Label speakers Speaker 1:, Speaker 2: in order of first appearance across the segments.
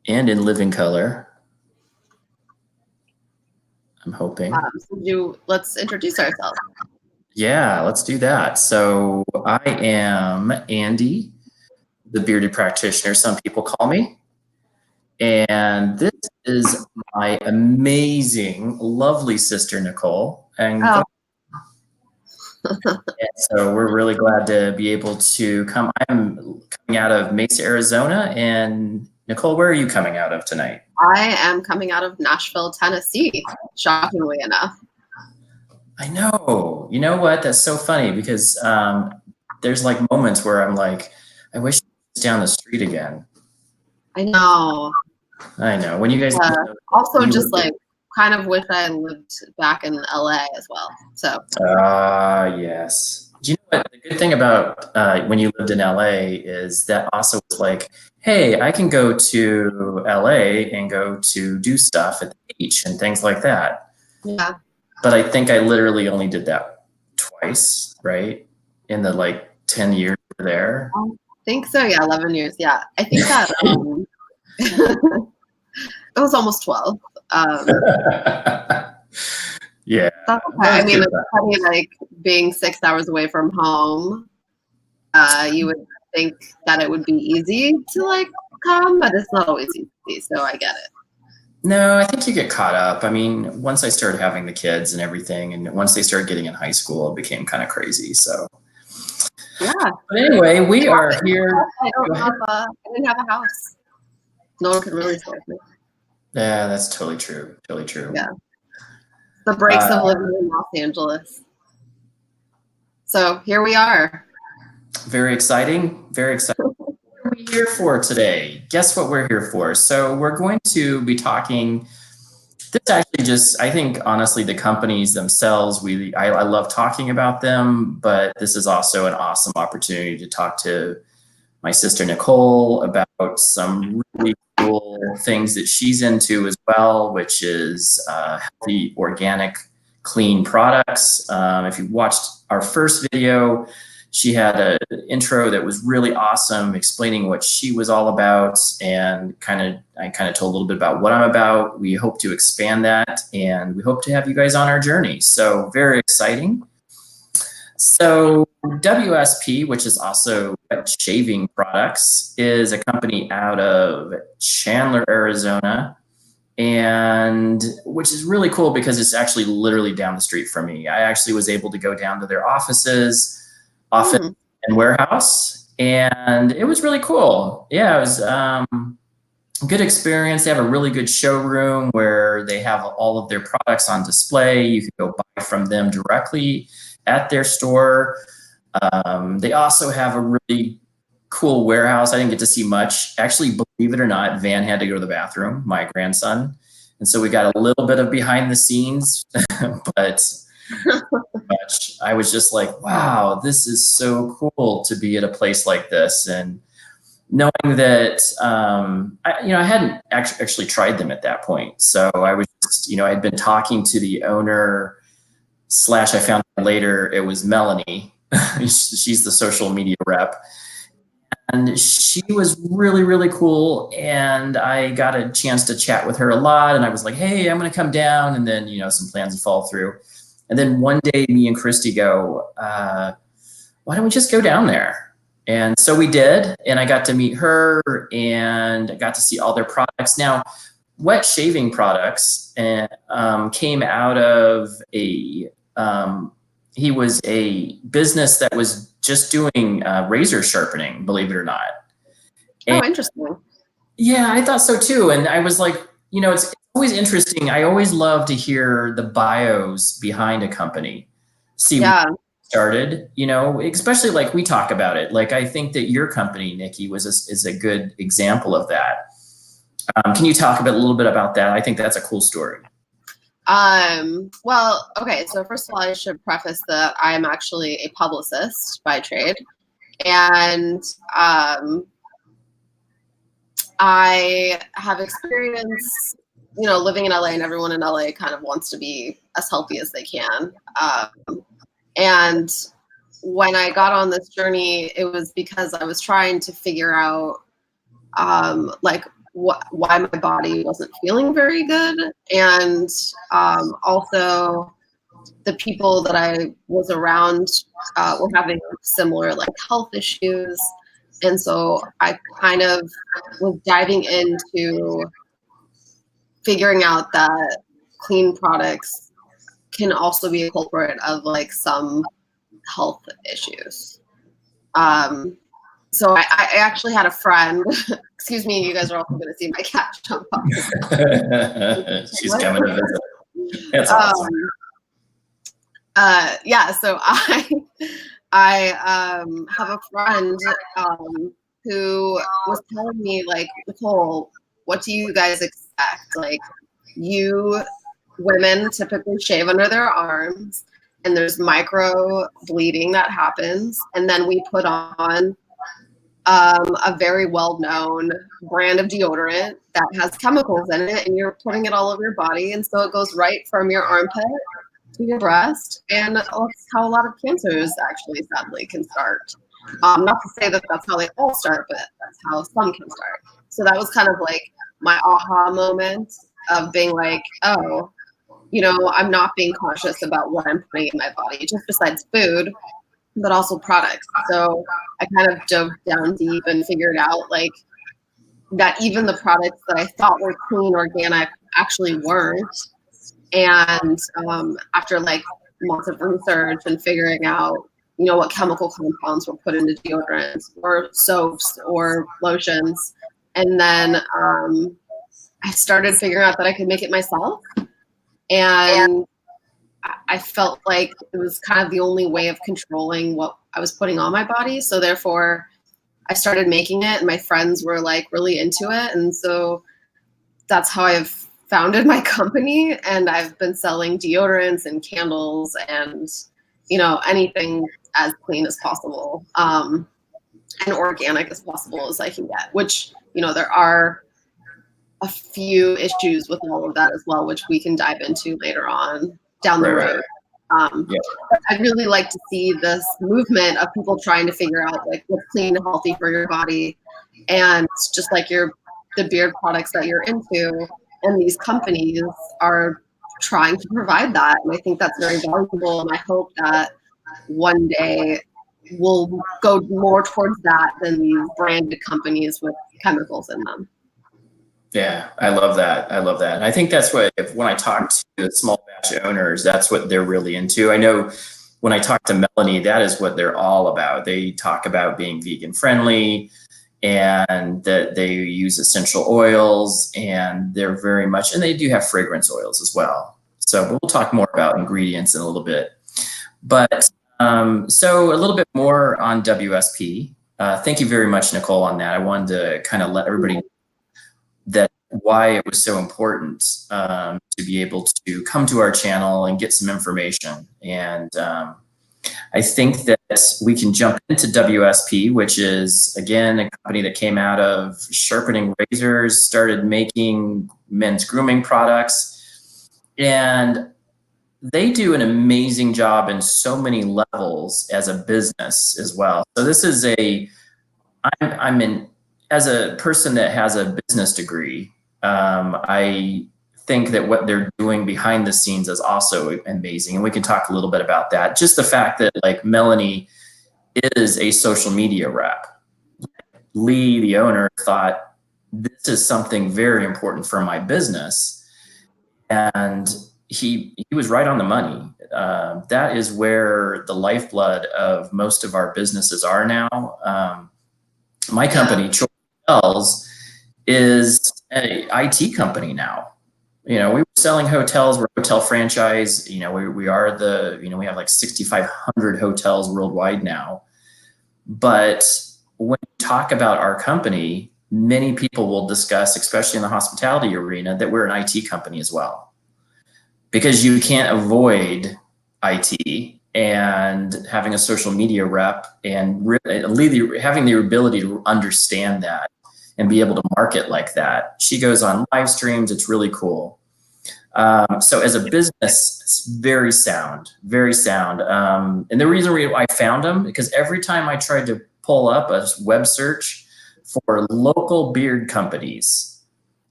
Speaker 1: and in living color. I'm hoping.
Speaker 2: Let's introduce ourselves.
Speaker 1: Yeah, let's do that. So I am Andy, the bearded practitioner, some people call me. And this is my amazing, lovely sister, Nichole.
Speaker 2: Oh,
Speaker 1: So we're really glad to be able to come. I'm coming out of Mesa, Arizona. And Nichole, where are you coming out of tonight?
Speaker 2: I am coming out of Nashville, Tennessee, shockingly enough.
Speaker 1: I know. You know what? That's so funny because there's like moments where I'm like, I wish it was down the street again.
Speaker 2: I know.
Speaker 1: I know. When you guys
Speaker 2: Also,
Speaker 1: you
Speaker 2: just like kind of wish I lived back in LA as well. So.
Speaker 1: Yes. Do you know what the good thing about when you lived in LA is that also was like, hey, I can go to LA and go to do stuff at the beach and things like that.
Speaker 2: Yeah.
Speaker 1: But I think I literally only did that twice, right? In the like 10 years there.
Speaker 2: I think so. Yeah, 11 years. Yeah, I think that it was almost 12.
Speaker 1: Yeah.
Speaker 2: That's okay. I mean, it's funny, like being 6 hours away from home. You would think that it would be easy to like come, but it's not always easy. So I get it.
Speaker 1: No, I think you get caught up. I mean, once I started having the kids and everything, and once they started getting in high school, it became kind of crazy. So,
Speaker 2: yeah.
Speaker 1: But anyway, we are here.
Speaker 2: I didn't have a house. No one could really save me.
Speaker 1: Yeah, that's totally true. Totally true.
Speaker 2: Yeah. The breaks of living in Los Angeles. So here we are.
Speaker 1: Very exciting. Very exciting. What are we here for today? Guess what we're here for? So we're going to be talking. This actually just, I think, honestly, the companies themselves, I love talking about them, but this is also an awesome opportunity to talk to my sister Nichole about some really cool things that she's into as well, which is healthy, organic, clean products. If you watched our first video, she had an intro that was really awesome, explaining what she was all about, and I kind of told a little bit about what I'm about. We hope to expand that, and we hope to have you guys on our journey. So very exciting. So WSP, which is also shaving products, is a company out of Chandler, Arizona, and which is really cool because it's actually literally down the street from me. I actually was able to go down to their office and warehouse, and it was really cool. Yeah, it was a good experience. They have a really good showroom where they have all of their products on display. You can go buy from them directly at their store. They also have a really cool warehouse. I didn't get to see much. Actually, believe it or not, Van had to go to the bathroom, my grandson. And so we got a little bit of behind the scenes, but I was just like, wow, this is so cool to be at a place like this. And knowing that, I hadn't actually tried them at that point. So I was just, I had been talking to the owner / I found out later it was Melanie. She's the social media rep. And she was really, really cool. And I got a chance to chat with her a lot. And I was like, hey, I'm going to come down. And then, some plans would fall through. And then one day, me and Christy go, why don't we just go down there? And so we did. And I got to meet her and I got to see all their products. Now, wet shaving products came out of he was a business that was just doing razor sharpening, believe it or not.
Speaker 2: And, interesting.
Speaker 1: Yeah, I thought so too. And I was like, it's always interesting. I always love to hear the bios behind a company. See what started, especially like we talk about it. Like I think that your company, Nikki, is a good example of that. Can you talk a little bit about that? I think that's a cool story.
Speaker 2: Well, okay. So first of all, I should preface that I am actually a publicist by trade. And I have experience, living in LA, and everyone in LA kind of wants to be as healthy as they can. And when I got on this journey, it was because I was trying to figure out, like, why my body wasn't feeling very good, and also the people that I was around were having similar like health issues, and so I kind of was diving into figuring out that clean products can also be a culprit of like some health issues. So I actually had a friend. Excuse me, you guys are also going to see my cat jump up.
Speaker 1: She's coming to visit. That's awesome.
Speaker 2: Yeah, so I have a friend who was telling me like, Nichole, what do you guys expect? Like, you women typically shave under their arms, and there's micro bleeding that happens, and then we put on a very well-known brand of deodorant that has chemicals in it, and you're putting it all over your body, and so it goes right from your armpit to your breast, and that's how a lot of cancers actually sadly can start. Not to say that that's how they all start, but that's how some can start. So that was kind of like my aha moment of being like, oh, you know, I'm not being cautious about what I'm putting in my body, just besides food, but also products. So I kind of dove down deep and figured out like that even the products that I thought were clean, organic actually weren't. And after like months of research and figuring out, you know, what chemical compounds were put into deodorants or soaps or lotions, and then I started figuring out that I could make it myself. And I felt like it was kind of the only way of controlling what I was putting on my body. So therefore, I started making it, and my friends were like really into it. And so that's how I've founded my company. And I've been selling deodorants and candles and, you know, anything as clean as possible and organic as possible as I can get, which, you know, there are a few issues with all of that as well, which we can dive into later on down the road. I'd really like to see this movement of people trying to figure out like what's clean and healthy for your body, and just like the beard products that you're into, and these companies are trying to provide that, and I think that's very valuable, and I hope that one day we'll go more towards that than these branded companies with chemicals in them.
Speaker 1: Yeah, I love that. I love that. And I think that's what, when I talk to small batch owners, that's what they're really into. I know when I talk to Melanie, that is what they're all about. They talk about being vegan friendly and that they use essential oils, and they're very much, and they do have fragrance oils as well. So we'll talk more about ingredients in a little bit. But so a little bit more on WSP. Thank you very much, Nichole, on that. I wanted to kind of let everybody know that why it was so important to be able to come to our channel and get some information. And I think that we can jump into WSP, which is, again, a company that came out of sharpening razors, started making men's grooming products, and they do an amazing job in so many levels as a business as well. So this is as a person that has a business degree, I think that what they're doing behind the scenes is also amazing. And we can talk a little bit about that. Just the fact that like Melanie is a social media rep. Lee, the owner, thought this is something very important for my business. And he was right on the money. That is where the lifeblood of most of our businesses are now. My company, Nichole Hotels, is an IT company now. You know, we were selling hotels, we're a hotel franchise. You know, we are we have like 6,500 hotels worldwide now. But when we talk about our company, many people will discuss, especially in the hospitality arena, that we're an IT company as well. Because you can't avoid IT and having a social media rep and really having the ability to understand that and be able to market like that. She goes on live streams. It's really cool. So as a business, it's very sound, very sound. And the reason I found them, because every time I tried to pull up a web search for local beard companies,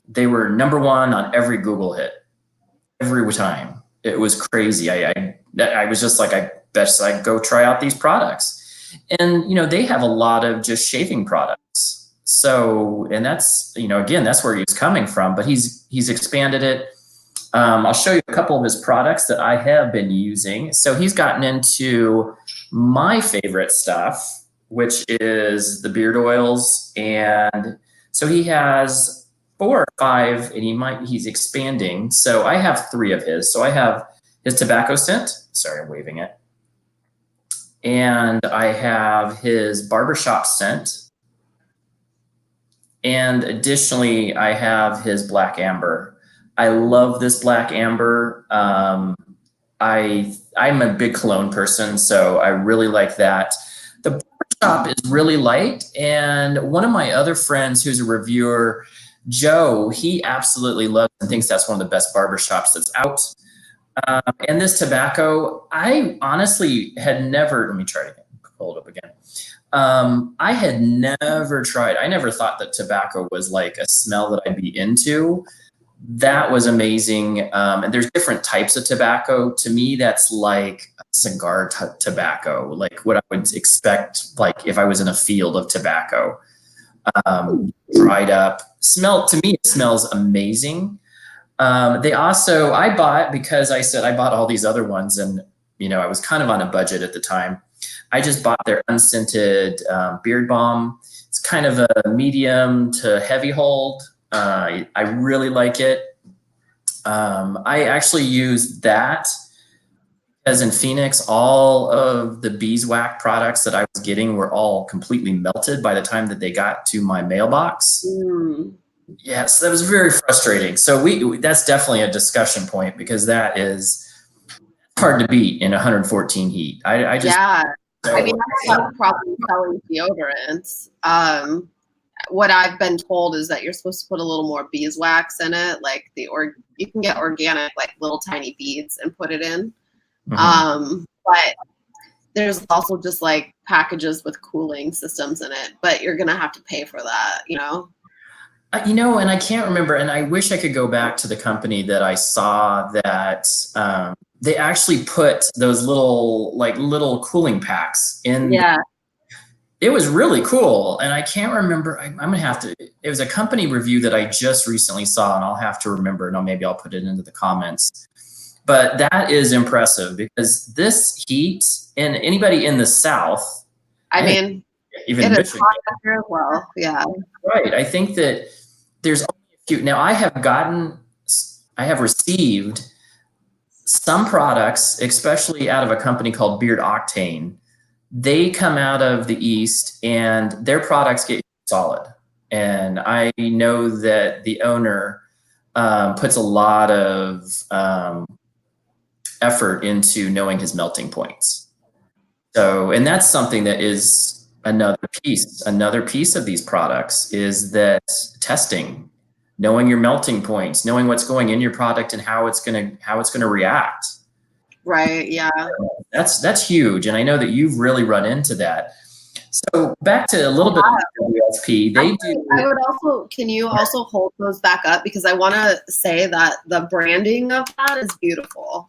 Speaker 1: they were #1 on every Google hit every time. It was crazy. I was just like, I best I go try out these products. And, you know, they have a lot of just shaving products. So, and that's, you know, again, that's where he's coming from, but he's expanded it. I'll show you a couple of his products that I have been using. So he's gotten into my favorite stuff, which is the beard oils. And so he has 4 or 5, and he's expanding. So I have 3 of his. So I have his tobacco scent. Sorry, I'm waving it. And I have his barbershop scent. And additionally, I have his black amber. I love this black amber. I'm a big cologne person, so I really like that. The barbershop is really light, and one of my other friends who's a reviewer, Joe, he absolutely loves and thinks that's one of the best barbershops that's out. And this tobacco, I honestly had never, let me try it again, pull it up again. I had never tried, I never thought that tobacco was like a smell that I'd be into. That was amazing. And there's different types of tobacco. To me, that's like cigar tobacco, like what I would expect, like if I was in a field of tobacco. Dried up, to me, it smells amazing. They also, I bought, because I said I bought all these other ones, and, you know, I was kind of on a budget at the time. I just bought their unscented beard balm. It's kind of a medium to heavy hold. I really like it. I actually used that because in Phoenix, all of the beeswax products that I was getting were all completely melted by the time that they got to my mailbox. Yes, that was very frustrating. So that's definitely a discussion point, because that is hard to beat in 114 heat. I just,
Speaker 2: yeah.
Speaker 1: So,
Speaker 2: I mean, that's the problem selling deodorants. What I've been told is that you're supposed to put a little more beeswax in it, like you can get organic, like little tiny beads, and put it in. But there's also just like packages with cooling systems in it, but you're gonna have to pay for that, you know.
Speaker 1: You know, and I can't remember, and I wish I could go back to the company that I saw that they actually put those little cooling packs in.
Speaker 2: Yeah.
Speaker 1: It was really cool, and I can't remember. I'm gonna have to. It was a company review that I just recently saw, and I'll have to remember, and maybe I'll put it into the comments. But that is impressive, because this heat, and anybody in the South,
Speaker 2: I mean,
Speaker 1: even
Speaker 2: it is
Speaker 1: Michigan,
Speaker 2: hot here as well. Yeah.
Speaker 1: right? I think that there's only a few. Now I have received some products, especially out of a company called Beard Octane. They come out of the East, and their products get solid. And I know that the owner puts a lot of effort into knowing his melting points. So, and that's something that is another piece of these products, is that testing, knowing your melting points, knowing what's going in your product and how it's going to react.
Speaker 2: Right. Yeah.
Speaker 1: That's huge. And I know that you've really run into that. So back to a little bit of WSP.
Speaker 2: I would also, can you also hold those back up? Because I want to say that the branding of that is beautiful.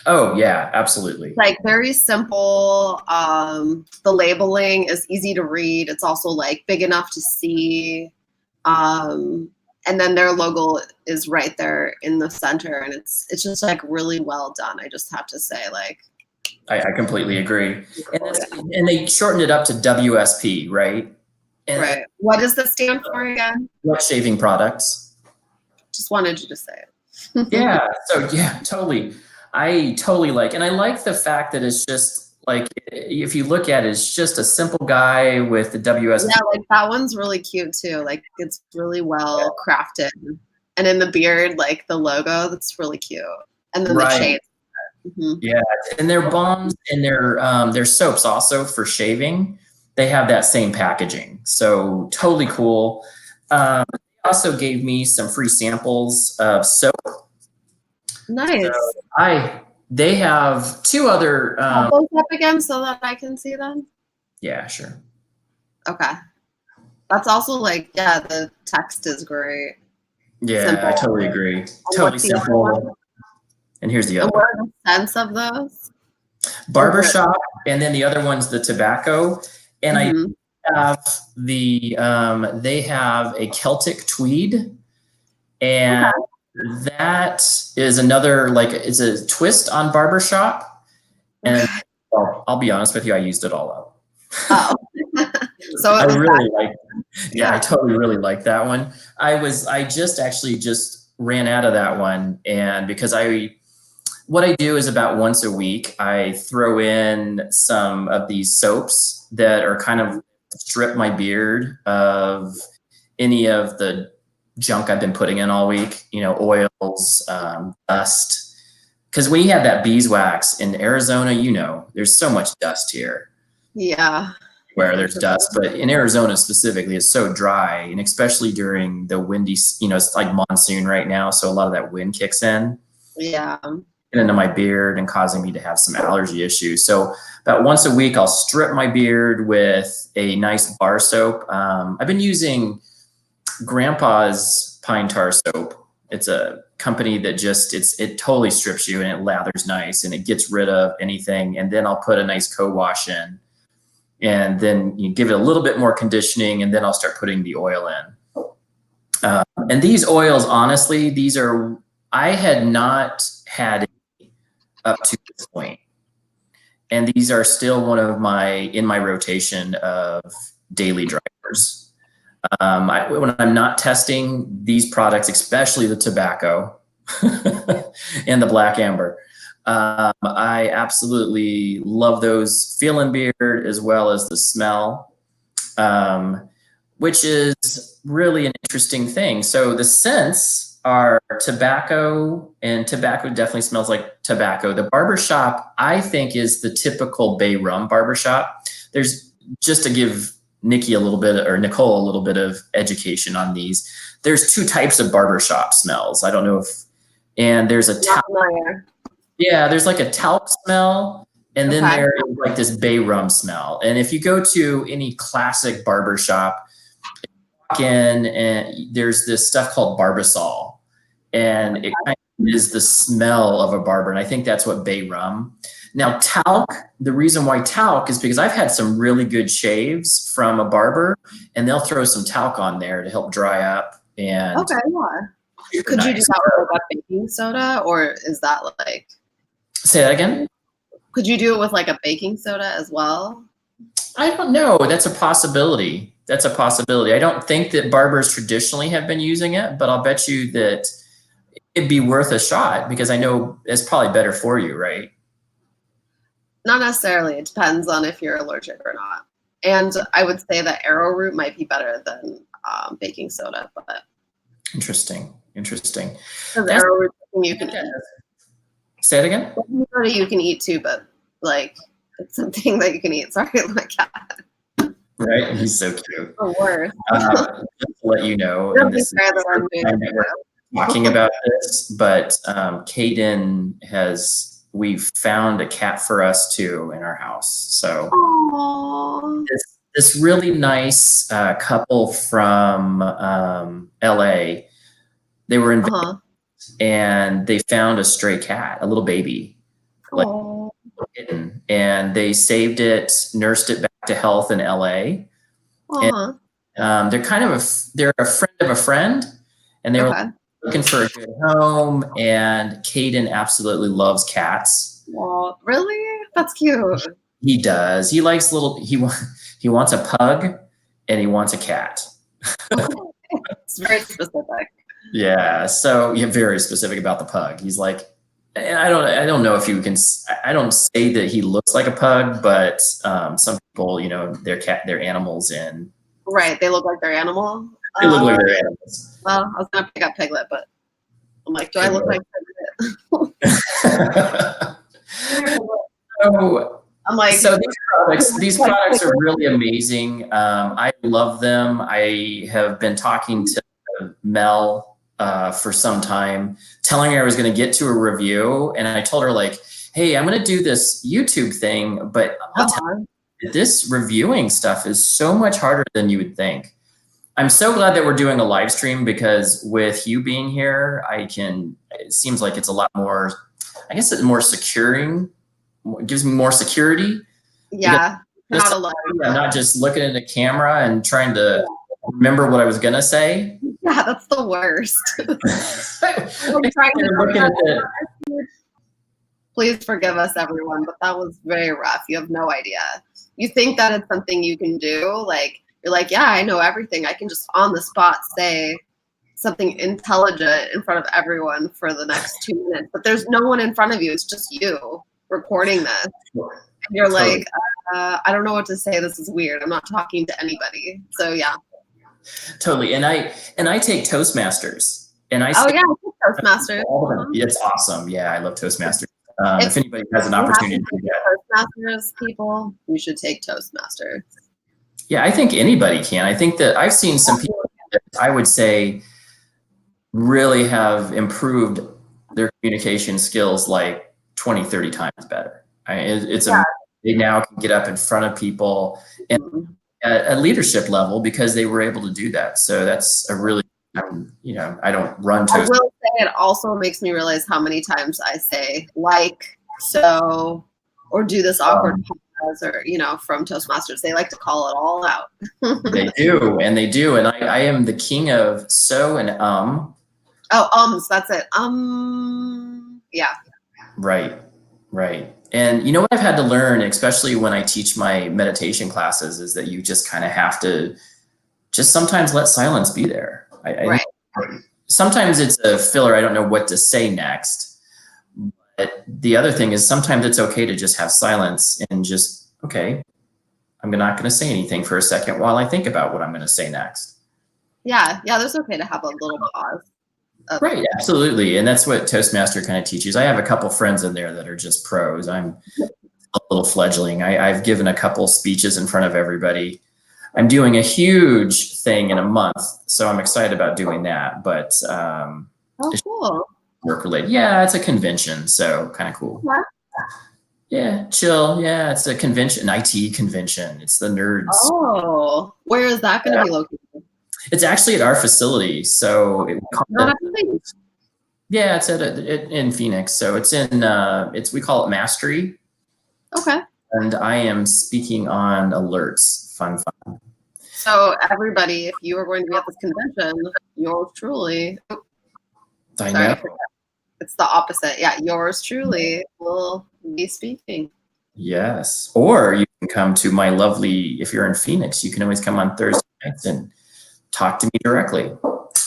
Speaker 1: Oh yeah, absolutely.
Speaker 2: Like very simple. The labeling is easy to read. It's also like big enough to see. And then their logo is right there in the center, and it's just like really well done. I just have to say, like,
Speaker 1: I completely agree. And they shortened it up to WSP, right? And
Speaker 2: right. What does this stand for again?
Speaker 1: Wet shaving products.
Speaker 2: Just wanted you to say it.
Speaker 1: Yeah. So yeah, totally. I totally like, and I like the fact that it's just like, if you look at it, it's just a simple guy with the WSP.
Speaker 2: Yeah, like that one's really cute too. Like it's really well crafted, and in the beard, like the logo, that's really cute. And then the shades.
Speaker 1: Yeah, and their balms and their soaps also for shaving, they have that same packaging. So totally cool. They also gave me some free samples of soap.
Speaker 2: Nice.
Speaker 1: So they have 2 other.
Speaker 2: Hold those up again so that I can see them.
Speaker 1: Yeah, sure.
Speaker 2: Okay. That's also like, yeah, the text is great.
Speaker 1: Yeah, I
Speaker 2: Simple.
Speaker 1: totally agree.
Speaker 2: And
Speaker 1: Totally
Speaker 2: what's the other one?
Speaker 1: simple. And here's the
Speaker 2: And
Speaker 1: other
Speaker 2: what
Speaker 1: one.
Speaker 2: are the scents of those? Is it?
Speaker 1: Barbershop, and then the other one's the tobacco. And I
Speaker 2: Mhm.
Speaker 1: have they have a Celtic tweed, and
Speaker 2: Okay.
Speaker 1: that is another, like, it's a twist on barbershop. And
Speaker 2: Okay.
Speaker 1: well, I'll be honest with you, I used it all up.
Speaker 2: Oh. So
Speaker 1: I
Speaker 2: it was
Speaker 1: really like, yeah, I
Speaker 2: yeah.
Speaker 1: totally really like that one. I just actually just ran out of that one, and because what I do is about once a week, I throw in some of these soaps that are kind of strip my beard of any of the junk I've been putting in all week, oils, dust. Because when you have that beeswax in Arizona, there's so much dust here
Speaker 2: Yeah.
Speaker 1: where there's dust, but in Arizona specifically, it's so dry, and especially during the windy, it's like monsoon right now, so a lot of that wind kicks in
Speaker 2: Yeah.
Speaker 1: into my beard and causing me to have some allergy issues. So about once a week, I'll strip my beard with a nice bar soap. I've been using Grandpa's Pine Tar soap. It's a company that it totally strips you, and it lathers nice, and it gets rid of anything. And then I'll put a nice co-wash in, and then you give it a little bit more conditioning, and then I'll start putting the oil in. And these oils, honestly, I had not had up to this point. And these are still in my rotation of daily drivers. When I'm not testing these products, especially the tobacco and the black amber, I absolutely love those feeling beard as well as the smell, which is really an interesting thing. So the scents are tobacco, and tobacco definitely smells like tobacco. The barbershop, I think, is the typical bay rum barbershop. There's, just to give Nichole a little bit of education on these. There's two types of barbershop smells. I don't know and there's a talc. Yeah, there's like a talc smell, and then there is like this bay rum smell. And if you go to any classic barbershop, walk in and there's this stuff called Barbasol, and it kind of is the smell of a barber, and I think that's what bay rum. Now talc, the reason why talc is because I've had some really good shaves from a barber, and they'll throw some talc on there to help dry up. And
Speaker 2: Could you do that with like baking soda, or is that like?
Speaker 1: Say that again?
Speaker 2: Could you do it with like a baking soda as well?
Speaker 1: I don't know. That's a possibility. I don't think that barbers traditionally have been using it, but I'll bet you that it'd be worth a shot, because I know it's probably better for you, right?
Speaker 2: Not necessarily. It depends on if you're allergic or not. And I would say that arrowroot might be better than baking soda, but
Speaker 1: Interesting.
Speaker 2: because arrowroot you can eat.
Speaker 1: Say it again.
Speaker 2: Soda you can eat too, but like it's something that you can eat. Sorry, my cat.
Speaker 1: Right? He's so cute.
Speaker 2: The worst.
Speaker 1: Just to let you know, and this is the first time that we're talking about this, but we've found a cat for us too in our house. So this really nice couple from LA, they were in Vegas, and they found a stray cat, a little baby, like kitten, and they saved it, nursed it back to health in LA. And, they're a friend of a friend, and they were looking for a good home, and Caden absolutely loves cats.
Speaker 2: Well, really? That's cute.
Speaker 1: He does. He likes he wants a pug, and he wants a cat.
Speaker 2: It's very specific.
Speaker 1: Yeah, so very specific about the pug. He's like, I don't know if you can. I don't say that he looks like a pug, but some people, their animals in.
Speaker 2: Right, they look like their animal.
Speaker 1: They look like their animals.
Speaker 2: Well, I was gonna pick up Piglet, but I'm like, do I look like Piglet?
Speaker 1: So I'm like, so these products are really amazing. I love them. I have been talking to Mel for some time, telling her I was going to get to a review, and I told her, like, hey, I'm going to do this YouTube thing, but I'll tell you, this reviewing stuff is so much harder than you would think. I'm so glad that we're doing a live stream, because with you being here, it seems like it's a lot more, I guess it's more securing, it gives me more security.
Speaker 2: Yeah, not alone.
Speaker 1: I'm not just looking at a camera and trying to remember what I was gonna say.
Speaker 2: Yeah, that's the worst. Please forgive us, everyone, but that was very rough. You have no idea. You think that it's something you can do, like you're like, yeah, I know everything. I can just on the spot say something intelligent in front of everyone for the next 2 minutes, but there's no one in front of you. It's just you recording this. And you're like, I don't know what to say. This is weird. I'm not talking to anybody. So yeah.
Speaker 1: Totally. And I take Toastmasters, and I
Speaker 2: Toastmasters.
Speaker 1: It's awesome. Yeah, I love Toastmasters. If anybody has an opportunity to get
Speaker 2: Toastmasters, people, you should take Toastmasters.
Speaker 1: Yeah, I think anybody can. I think that I've seen some people that I would say really have improved their communication skills like 20, 30 times better. They now can get up in front of people and at a leadership level because they were able to do that. So that's a really, I don't run to.
Speaker 2: I will say it also makes me realize how many times I say like, so, or do this awkward pause, or, from Toastmasters. They like to call it all out.
Speaker 1: They do. And I am the king of so and
Speaker 2: Oh, that's it. Yeah.
Speaker 1: Right. And you know what I've had to learn, especially when I teach my meditation classes, is that you just kind of have to just sometimes let silence be there.
Speaker 2: Right.
Speaker 1: Sometimes it's a filler. I don't know what to say next. But the other thing is sometimes it's okay to just have silence and just, okay, I'm not going to say anything for a second while I think about what I'm going to say next.
Speaker 2: Yeah. That's okay to have a little pause.
Speaker 1: Right, absolutely. And that's what Toastmaster kind of teaches. I have a couple friends in there that are just pros. I'm a little fledgling. I've given a couple speeches in front of everybody. I'm doing a huge thing in a month, so I'm excited about doing that. But
Speaker 2: cool.
Speaker 1: Work related. Yeah, it's a convention, so kind of cool.
Speaker 2: What?
Speaker 1: Yeah, chill. Yeah, it's a convention, an IT convention. It's the nerds.
Speaker 2: Oh, where is that going to be located?
Speaker 1: It's actually at our facility, so yeah, it's in Phoenix. So it's in we call it Mastery.
Speaker 2: Okay.
Speaker 1: And I am speaking on alerts. Fun.
Speaker 2: So everybody, if you are going to be at this convention, yours truly.
Speaker 1: I know.
Speaker 2: It's the opposite. Yeah, yours truly will be speaking.
Speaker 1: Yes. Or you can come to my lovely, if you're in Phoenix, you can always come on Thursday nights and talk to me directly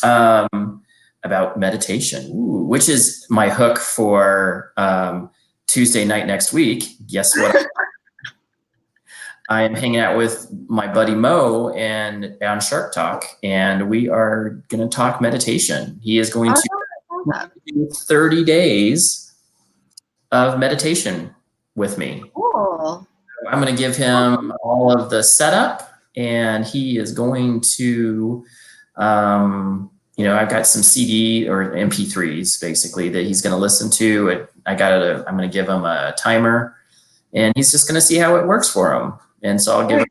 Speaker 1: about meditation, which is my hook for Tuesday night next week. Guess what? I am hanging out with my buddy Mo and on Shark Talk, and we are going to talk meditation. He is going to do 30 days of meditation with me.
Speaker 2: Cool.
Speaker 1: I'm going to give him all of the setup, and he is going to, I've got some CD or MP3s basically that he's going to listen to. I'm going to give him a timer, and he's just going to see how it works for him. And so I'll give him,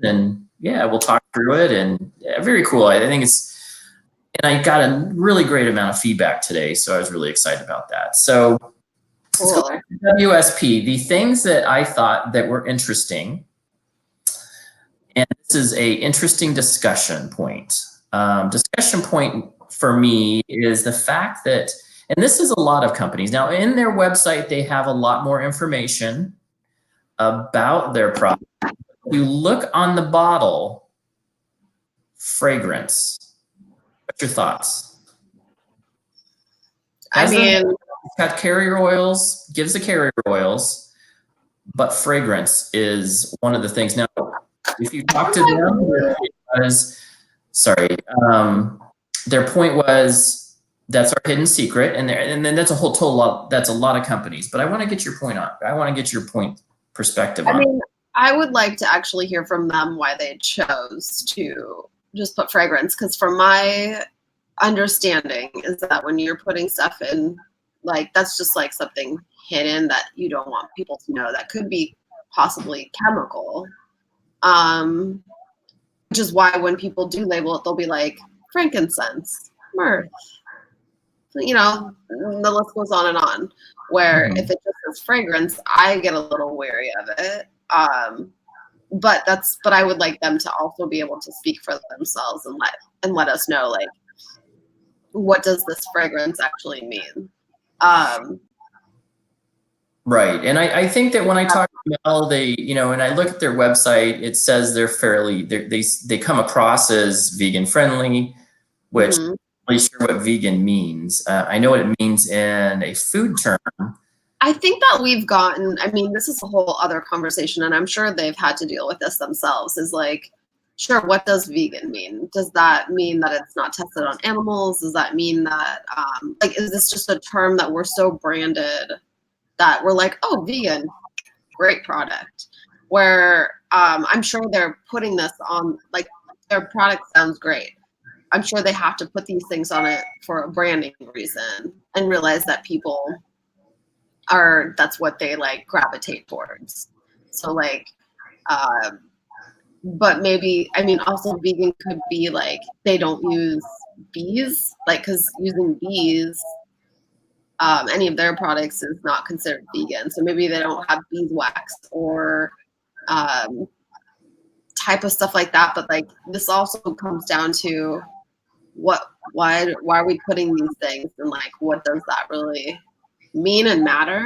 Speaker 1: and we'll talk through it, and very cool. I think and I got a really great amount of feedback today, so I was really excited about that. So let's go back to WSP, the things that I thought that were interesting. And this is a interesting discussion point. Discussion point for me is the fact that, and this is a lot of companies. Now, in their website, they have a lot more information about their product. You look on the bottle, fragrance. What's your thoughts? It's got carrier oils, gives the carrier oils, but fragrance is one of the things. Now, if you talk to them, their point was that's our hidden secret, and then that's a whole lot. That's a lot of companies. But I want to get your point on. I want to get your perspective on.
Speaker 2: I would like to actually hear from them why they chose to just put fragrance, because from my understanding is that when you're putting stuff in, like, that's just like something hidden that you don't want people to know that could be possibly chemical. which is why when people do label it, they'll be like frankincense, myrrh, you know, the list goes on and on. Where if it just says fragrance, I get a little wary of it. But I would like them to also be able to speak for themselves and let us know, like, what does this fragrance actually mean?
Speaker 1: Right. And I think that when I talk to Mel, they, you know, and I look at their website, it says they come across as vegan friendly, which I'm not really sure what vegan means. I know what it means in a food term.
Speaker 2: I think that we've gotten, I mean, this is a whole other conversation, and I'm sure they've had to deal with this themselves, is like, sure, what does vegan mean? Does that mean that it's not tested on animals? Does that mean that, like, is this just a term that we're so branded that we're like, oh, vegan, great product? Where I'm sure they're putting this on, like, their product sounds great. I'm sure they have to put these things on it for a branding reason and realize that people that's what they like gravitate towards. So like, but maybe, I mean, also vegan could be like, they don't use bees, like, because using bees, any of their products is not considered vegan. So maybe they don't have beeswax or type of stuff like that. But like, this also comes down to why are we putting these things, and like, what does that really mean and matter?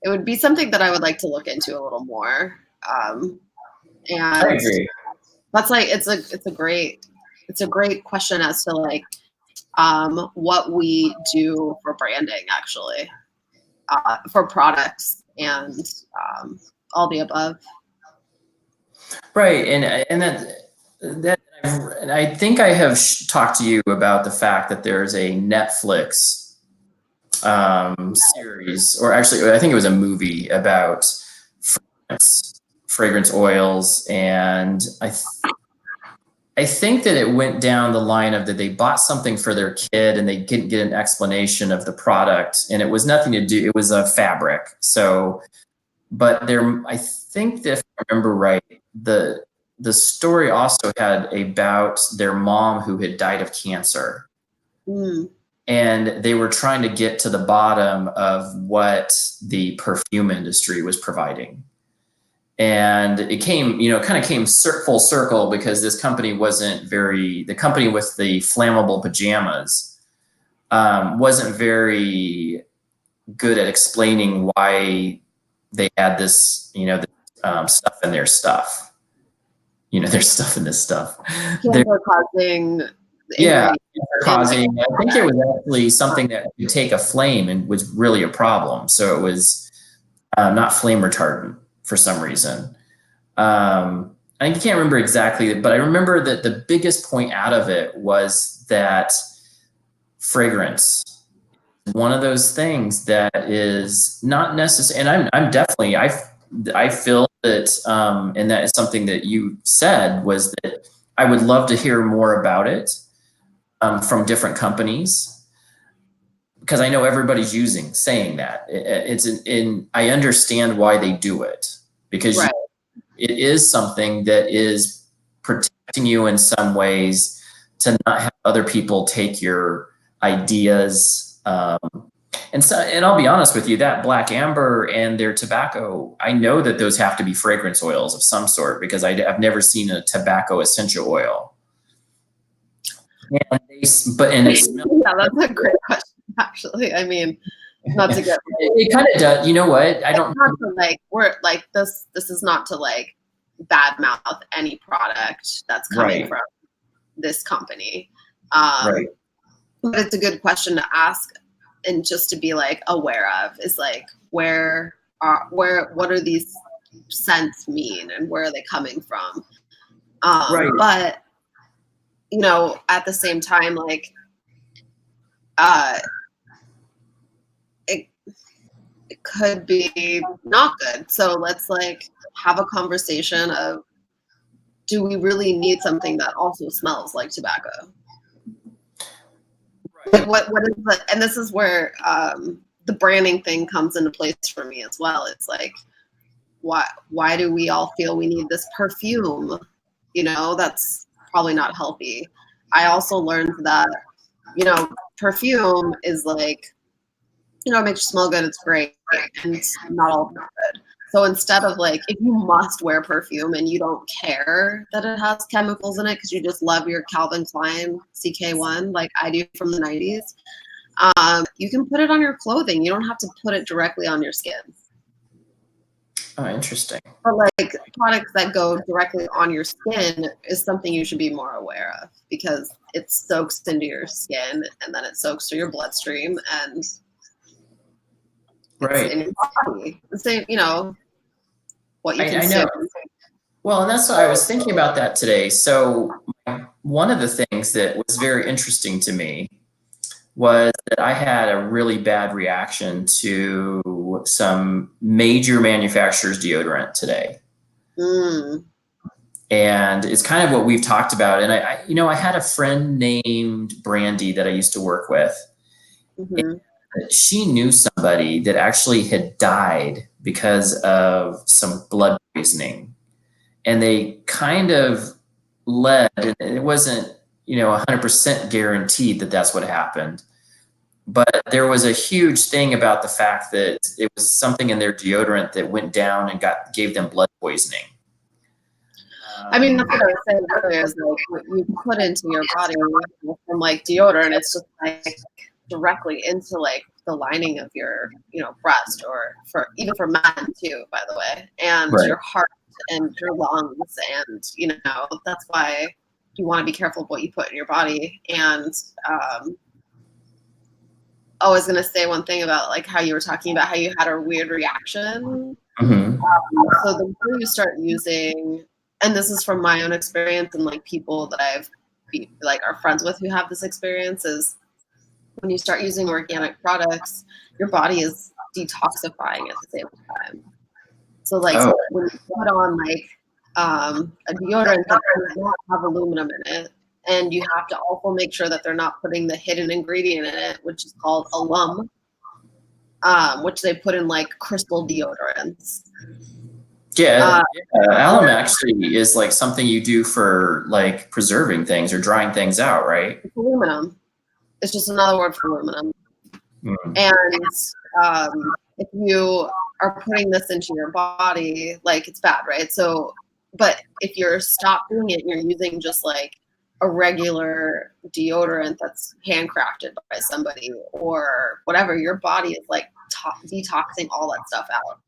Speaker 2: It would be something that I would like to look into a little more. And
Speaker 1: I agree.
Speaker 2: That's like, it's a great question as to like, what we do for branding, actually, for products and all the above.
Speaker 1: Right. And I think I have talked to you about the fact that there's a Netflix series, or actually, I think it was a movie about fragrance oils, and I think that it went down the line of that they bought something for their kid and they didn't get an explanation of the product, and it was nothing to do. It was a fabric. So, but I think that if I remember right, the story also had about their mom who had died of cancer. And they were trying to get to the bottom of what the perfume industry was providing. And it came, kind of came full circle, because this company the company with the flammable pajamas wasn't very good at explaining why they had this, stuff in their stuff. There's stuff in this stuff.
Speaker 2: Cancer causing.
Speaker 1: Yeah, causing. I think it was actually something that could take a flame and was really a problem. So it was not flame retardant for some reason. I can't remember exactly, but I remember that the biggest point out of it was that fragrance, one of those things that is not necessary. And I'm definitely, I feel that, and that is something that you said, was that I would love to hear more about it from different companies, because I know everybody's saying that. I understand why they do it, because
Speaker 2: Right.
Speaker 1: It is something that is protecting you in some ways, to not have other people take your ideas. And I'll be honest with you, that Black Amber and their tobacco, I know that those have to be fragrance oils of some sort, because I've never seen a tobacco essential oil. And it smells.
Speaker 2: Yeah, that's a great question, actually. I mean, not to get
Speaker 1: it kind of does. You know what? I don't.
Speaker 2: Not to like, we're like, this is not to like badmouth any product that's coming from this company.
Speaker 1: Right.
Speaker 2: But it's a good question to ask, and just to be like aware of, is like, what are these scents mean, and where are they coming from? But at the same time, like, it could be not good. So let's like have a conversation of, do we really need something that also smells like tobacco? Like, what is the, and this is where the branding thing comes into place for me as well. It's like, why do we all feel we need this perfume? You know, that's probably not healthy. I also learned that, you know, perfume is like, you know, it makes you smell good, it's great, and it's not all good. So instead of like, if you must wear perfume and you don't care that it has chemicals in it because you just love your Calvin Klein CK1 like I do from the 90s, you can put it on your clothing. You don't have to put it directly on your skin.
Speaker 1: Oh, interesting.
Speaker 2: But like products that go directly on your skin is something you should be more aware of because it soaks into your skin and then it soaks through your bloodstream and
Speaker 1: Right.
Speaker 2: in your body. The same, you know, what you
Speaker 1: I
Speaker 2: consume.
Speaker 1: know. Well, and that's what I was thinking about that today. So one of the things that was very interesting to me was that I had a really bad reaction to some major manufacturers' deodorant today.
Speaker 2: Mm.
Speaker 1: And it's kind of what we've talked about. And I had a friend named Brandy that I used to work with.
Speaker 2: Mm-hmm.
Speaker 1: She knew somebody that actually had died because of some blood poisoning. And they kind of led, and it wasn't, 100% guaranteed that that's what happened. But there was a huge thing about the fact that it was something in their deodorant that went down and gave them blood poisoning.
Speaker 2: I mean, that's what I was saying earlier is like what you put into your body from like deodorant, it's just like directly into like the lining of your, you know, breast or even for men too, by the way, and
Speaker 1: Right.
Speaker 2: your heart and your lungs. And, you know, that's why you want to be careful of what you put in your body. And I was going to say one thing about like how you were talking about how you had a weird reaction.
Speaker 1: Mm-hmm.
Speaker 2: So the more you start using, and this is from my own experience and like people that I've like are friends with who have this experience, is when you start using organic products, your body is detoxifying at the same time. So like when you put on like a deodorant that does not have aluminum in it, and you have to also make sure that they're not putting the hidden ingredient in it, which is called alum, which they put in like crystal deodorants.
Speaker 1: Yeah, alum actually is like something you do for like preserving things or drying things out, right?
Speaker 2: It's aluminum. It's just another word for aluminum.
Speaker 1: Mm.
Speaker 2: And if you are putting this into your body, like it's bad, right? So, but if you're stop doing it and you're using just like a regular deodorant that's handcrafted by somebody or whatever, your body is like detoxing all that stuff out.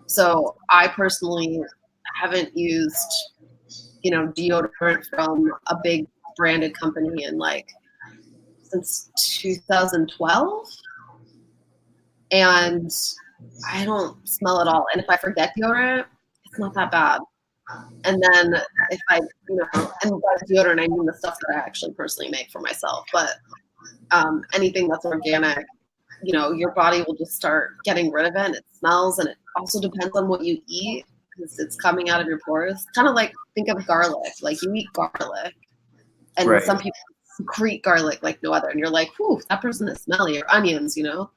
Speaker 2: So I personally haven't used, you know, deodorant from a big branded company in like since 2012. And I don't smell at all. And if I forget deodorant, it's not that bad. And then if I, you know, and by deodorant, I mean the stuff that I actually personally make for myself. But anything that's organic, you know, your body will just start getting rid of it. And it smells, and it also depends on what you eat because it's coming out of your pores. Kind of like think of garlic. Like you eat garlic, and
Speaker 1: Right.
Speaker 2: some people secrete garlic like no other, and you're like, whew, that person is smelly. Or onions, you know.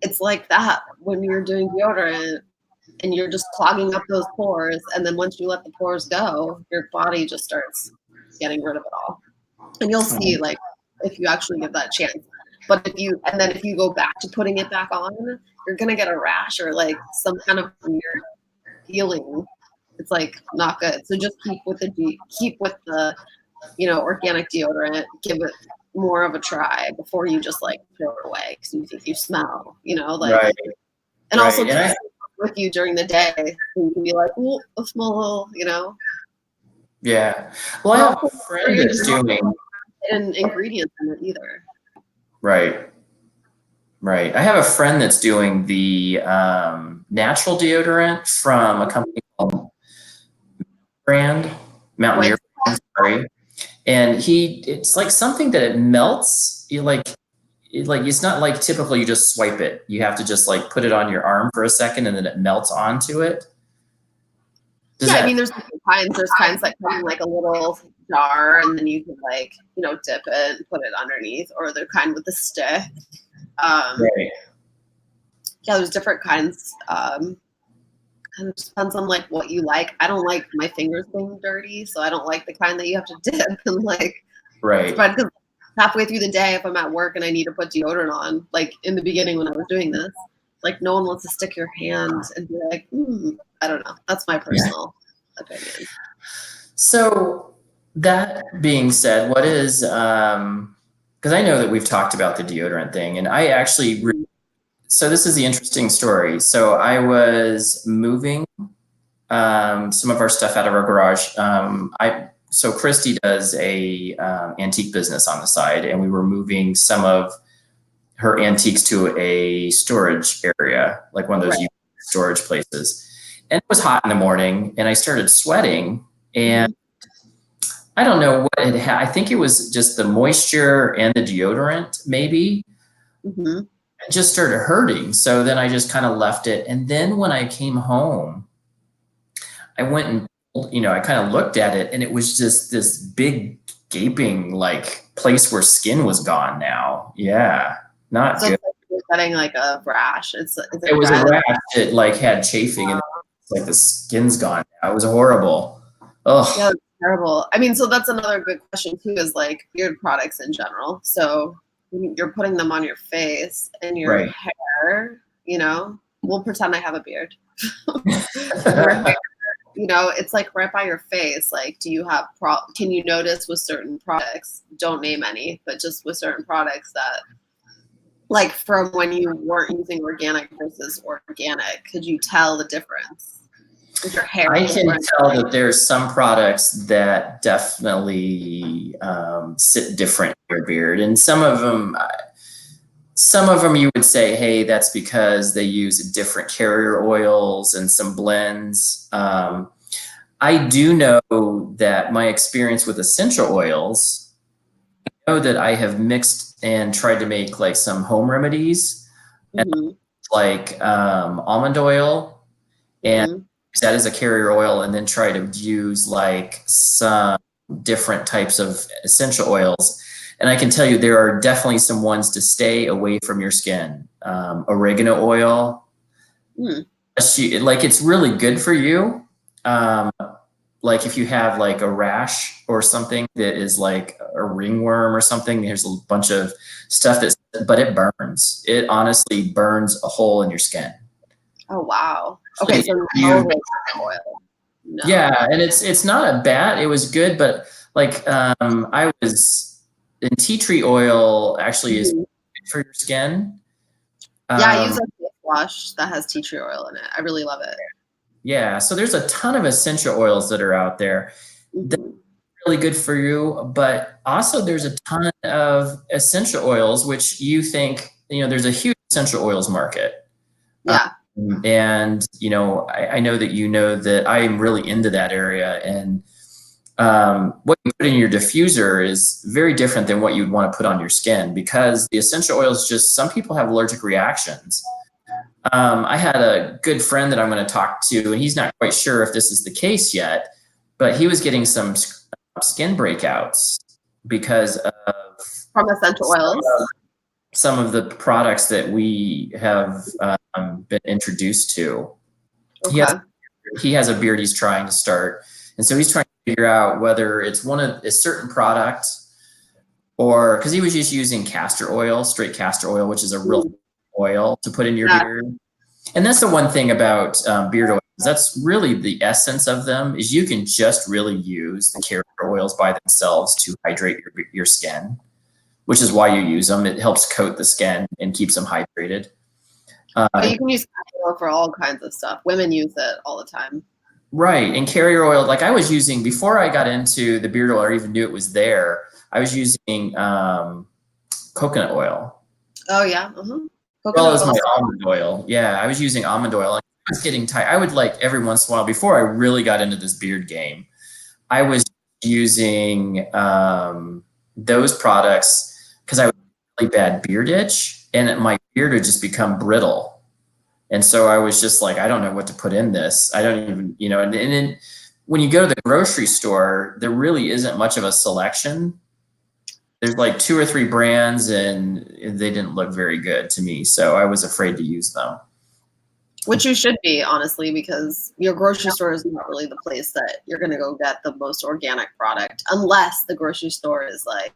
Speaker 2: It's like that when you're doing deodorant and you're just clogging up those pores. And then once you let the pores go, your body just starts getting rid of it all. And you'll see, like, if you actually give that chance. But if you go back to putting it back on, you're going to get a rash or like some kind of weird feeling. It's like not good. So just keep with the, you know, organic deodorant, give it more of a try before you just like throw it away because you think you smell, you know, like,
Speaker 1: Right.
Speaker 2: and also
Speaker 1: And
Speaker 2: with you during the day, so you can be like, oh, I smell a little, you know.
Speaker 1: yeah. Well, I have a friend that's doing.
Speaker 2: And ingredients in it either.
Speaker 1: Right. Right. I have a friend that's doing the natural deodorant from a company called Mountaineer Brand, sorry. And it's like something that it melts. It's not like typical you just swipe it. You have to just like put it on your arm for a second and then it melts onto it.
Speaker 2: I mean, there's different kinds. There's kinds that come in like a little jar and then you can like, you know, dip it and put it underneath, or they're kind with a stick.
Speaker 1: Right.
Speaker 2: Yeah, there's different kinds. kind of depends on like what you like. I don't like my fingers being dirty, so I don't like the kind that you have to dip and like
Speaker 1: Right.
Speaker 2: spread. Because halfway through the day, if I'm at work and I need to put deodorant on, like in the beginning when I was doing this, like no one wants to stick your hand and be like, I don't know. That's my personal opinion.
Speaker 1: So that being said, what is, because I know that we've talked about the deodorant thing, and I actually, so this is the interesting story. So I was moving some of our stuff out of our garage. So Christy does a antique business on the side, and we were moving some of her antiques to a storage area, like one of those storage places. And it was hot in the morning, and I started sweating, and I don't know what it had. I think it was just the moisture and the deodorant, maybe. It just started hurting. So then I just kind of left it. And then when I came home, I went and, I kind of looked at it, and it was just this big gaping like place where skin was gone now. Yeah, not good.
Speaker 2: It's like you're getting like a rash. It
Speaker 1: was a rash. It like had chafing, and it's like the skin's gone now. It was horrible. Oh,
Speaker 2: yeah, terrible. I mean, so that's another good question too, is like beard products in general. So you're putting them on your face and your hair, we'll pretend I have a beard. Your hair, it's like right by your face. Like, do you have, can you notice with certain products, don't name any, but just with certain products that, like from when you weren't using organic versus organic, could you tell the difference? With your hair,
Speaker 1: I can tell that there's some products that definitely sit different in your beard, and some of them you would say, hey, that's because they use different carrier oils and some blends. I do know that my experience with essential oils, I know that I have mixed and tried to make like some home remedies, like almond oil, and that is a carrier oil, and then try to use like some different types of essential oils. And I can tell you there are definitely some ones to stay away from your skin. Oregano oil, like it's really good for you. Like if you have like a rash or something that is like a ringworm or something, there's a bunch of stuff but it burns. It honestly burns a hole in your skin.
Speaker 2: Oh, wow. Okay, so oil. No.
Speaker 1: Yeah, and it's not a bad, it was good, but like I was in tea tree oil actually is good for your skin.
Speaker 2: Yeah, I use a face wash that has tea tree oil in it. I really love it.
Speaker 1: Yeah, so there's a ton of essential oils that are out there that are really good for you, but also there's a ton of essential oils which you think, there's a huge essential oils market.
Speaker 2: Yeah.
Speaker 1: And, I know that I'm really into that area, and what you put in your diffuser is very different than what you'd want to put on your skin, because the essential oils, just some people have allergic reactions. I had a good friend that I'm going to talk to, and he's not quite sure if this is the case yet, but he was getting some skin breakouts because of
Speaker 2: from essential oils.
Speaker 1: Some of the products that we have been introduced to.
Speaker 2: Okay.
Speaker 1: He has a beard he's trying to start, and so he's trying to figure out whether it's a certain product, or because he was just using castor oil, straight castor oil, which is a real oil to put in your beard. And that's the one thing about beard oils. That's really the essence of them, is you can just really use the carrier oils by themselves to hydrate your skin, which is why you use them. It helps coat the skin and keeps them hydrated.
Speaker 2: But you can use carrier oil for all kinds of stuff. Women use it all the time.
Speaker 1: Right. And carrier oil, like I was using, before I got into the beard oil or even knew it was there, I was using coconut oil.
Speaker 2: Oh, yeah.
Speaker 1: Well as my almond oil. Yeah, I was using almond oil. I was getting tired. I would like every once in a while, before I really got into this beard game, I was using those products because I had really bad beard itch, and my beard would just become brittle. And so I was just like, I don't know what to put in this. I don't even, and then when you go to the grocery store, there really isn't much of a selection. There's like 2 or 3 brands, and they didn't look very good to me. So I was afraid to use them.
Speaker 2: Which you should be, honestly, because your grocery store is not really the place that you're going to go get the most organic product, unless the grocery store is like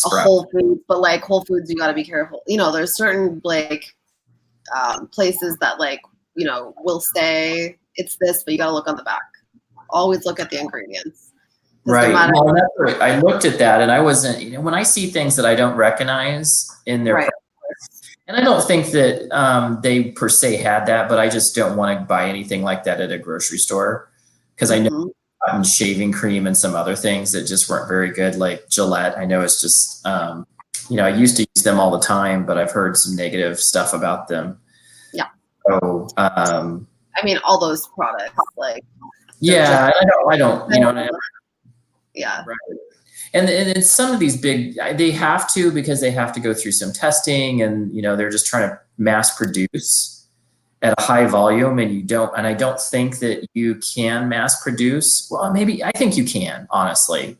Speaker 2: a Whole Foods. But like Whole Foods, you got to be careful. You know, there's certain like places that like, you know, will say it's this, but you got to look on the back. Always look at the ingredients.
Speaker 1: Right. Well, that's right. I looked at that and I wasn't, you know, when I see things that I don't recognize in their products, and I don't think that they per se had that, but I just don't want to buy anything like that at a grocery store because I know I've shaving cream and some other things that just weren't very good, like Gillette. I know it's just, you know, I used to use them all the time, but I've heard some negative stuff about them.
Speaker 2: Yeah.
Speaker 1: So,
Speaker 2: I mean, all those products, like.
Speaker 1: Yeah, I don't, you know.
Speaker 2: Yeah.
Speaker 1: Right. And some of these big, they have to, because they have to go through some testing and, you know, they're just trying to mass produce at a high volume and I don't think that you can mass produce. Well, maybe, I think you can, honestly.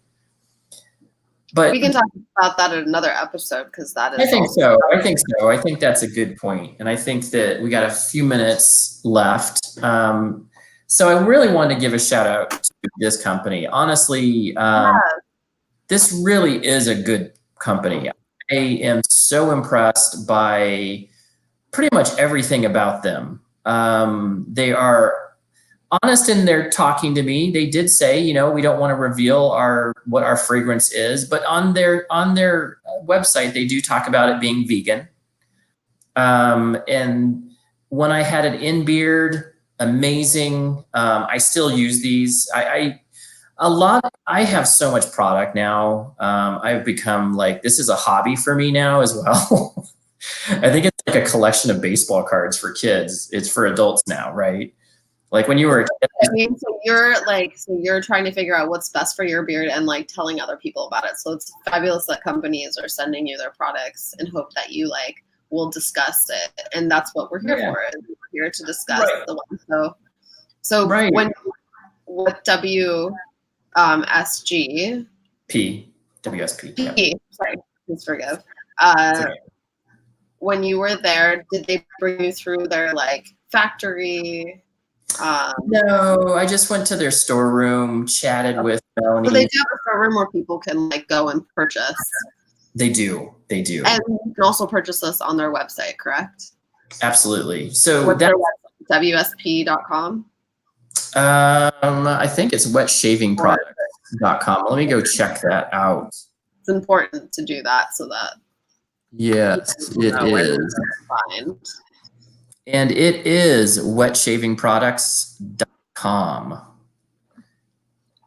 Speaker 1: But
Speaker 2: we can talk about that in another episode because that is.
Speaker 1: I think so. I think that's a good point. And I think that we got a few minutes left. So I really wanted to give a shout out to this company. Honestly, this really is a good company. I am so impressed by pretty much everything about them. They are honest in their talking to me. They did say, you know, we don't want to reveal what our fragrance is, but on their website, they do talk about it being vegan. And when I had it in beard, amazing. I still use these. I have so much product now. I've become like, this is a hobby for me now as well. I think it's like a collection of baseball cards for kids. It's for adults now, right? Like when you were a kid.
Speaker 2: I mean, so you're trying to figure out what's best for your beard and like telling other people about it. So it's fabulous that companies are sending you their products in hope that you like will discuss it. And that's what we're here for. We're here to discuss the one. So when what WSG
Speaker 1: P WSP.
Speaker 2: P, sorry, please forgive. When you were there, did they bring you through their like factory?
Speaker 1: No, I just went to their storeroom, chatted with Melanie.
Speaker 2: So they do have a storeroom where people can like go and purchase.
Speaker 1: They do. And you
Speaker 2: can also purchase this on their website, correct?
Speaker 1: Absolutely. So
Speaker 2: what's their website? WSP.com?
Speaker 1: I think it's wetshavingproducts.com. Let me go check that out.
Speaker 2: It's important to do that so that.
Speaker 1: Yes, it is. And it is wetshavingproducts.com.